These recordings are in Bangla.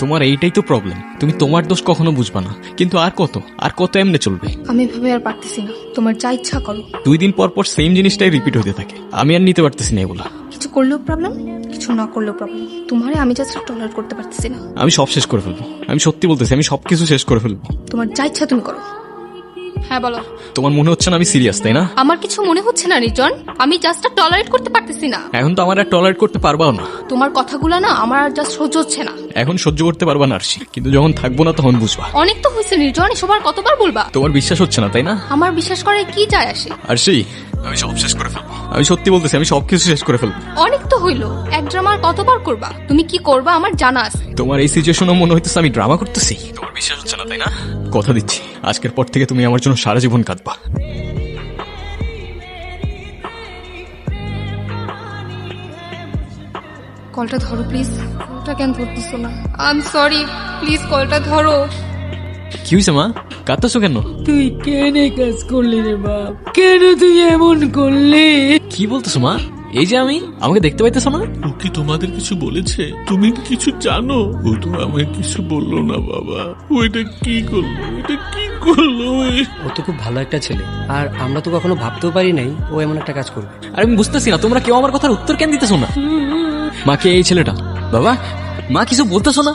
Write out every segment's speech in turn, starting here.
তোমার এইটাই তো প্রবলেম, তুমি তোমার দোষ কখনো বুঝবা না, কিন্তু আর কত এমনি চলবে। আমি ভেবে আর পারতেছি না, তোমার যা ইচ্ছা করো। 2 দিন পর পর সেম জিনিসটাই রিপিট হতে থাকে, আমি আর নিতে পারতেছি না এগুলা। কিছু করলেও প্রবলেম, কিছু না করলেও প্রবলেম। তোমারে আমি জাস্ট টলারেট করতে পারতেছি না। আমি সব শেষ করে ফেলবো, আমি সত্যি বলতেছি, আমি সবকিছু শেষ করে ফেলবো। তোমার যা ইচ্ছা তুমি করো। হ্যাঁ বলো। তোমার মনে হচ্ছে না আমি সিরিয়াস, তাই না? আমার কিছু মনে হচ্ছে না রিজন, আমি জাস্ট টলারেট করতে পারতেছি না। এখন তো আমার আর টলারেট করতে পারবাও না। তোমার কথাগুলো না আমার আর জাস্ট সহ্য হচ্ছে না। এখন সহ্য করতে পারবা না আরশি, কিন্তু যখন থাকবো না তখন বুঝবা। অনেক তো হয়েছে নির্জন, এসব আর কতবার বলবা? তোমার বিশ্বাস হচ্ছে না তাই না? আমার বিশ্বাস করে কি যায় আসে? আরশি, আমি সব শেষ করে ফেলবো, আমি সত্যি বলতেছি, আমি সবকিছু শেষ করে ফেলবো। অনেক তো হইলো, এক ড্রামা আর কতবার করবা? তুমি কি করবা আমার জানা আছে। তোমার এই সিচুয়েশনও মনে হইতেছে আমি ড্রামা করতেছি। তোমার বিশ্বাস হচ্ছে না তাই না? কথা দিচ্ছি, আজকের পর থেকে তুমি আমার জন্য সারা জীবন কাঁদবা। কলটা ধরো প্লিজ। কলটা কেন ধরতেছো না? আই এম সরি, প্লিজ কলটা ধরো। কি হয়েছে মা, কাঁদতেছো কেন? তুই কেন এই কাজ করলি রে বাপ? কেন তুই এমন করলি? কি বলতেছো মা? এই যে আমি, আমাকে দেখতে পাইতেছো না? ও কি তোমাদের কিছু বলেছে? তুমি কি কিছু জানো? ও তো আমায় কিছু বললো না বাবা। ও এটা কি করলো? ও তো খুব ভালো একটা ছেলে, আর আমরা তো কখনো ভাবতেও পারি নাই ও এমন একটা কাজ করবে। আর আমি বুঝতেছি না তোমরা কেউ আমার কথার উত্তর কেন দিতেছো না। মা, কে এই ছেলেটা? বাবা, মা কিছু বলতেছো না?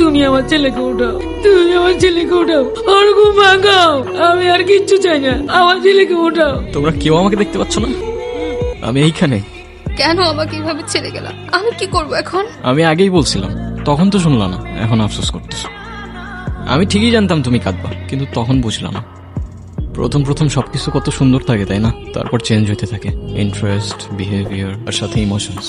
তুমি আমার ছেলেকে উঠাও, তুমি আমার ছেলেকে উঠাও, ওর ঘুম ভাঙাও। আমি আর কিচ্ছু চাই না, আমার ছেলেকে উঠাও। তোমরা কেউ আমাকে দেখতে পাচ্ছ না? আমি এইখানে। কেন আমাকে এভাবে ছেড়ে গেলা? আমি কি করব এখন? আমি আগেই বলছিলাম, তখন তো শুনলা না, এখন আফসোস করতেছো। আমি ঠিকই জানতাম তুমি কাঁদবা, কিন্তু তখন বুঝলাম না। প্রথম সবকিছু কত সুন্দর থাকে তাই না? তারপর চেঞ্জ হতে থাকে, ইন্টারেস্ট, বিহেভিয়ার আর সাথে ইমোশনস।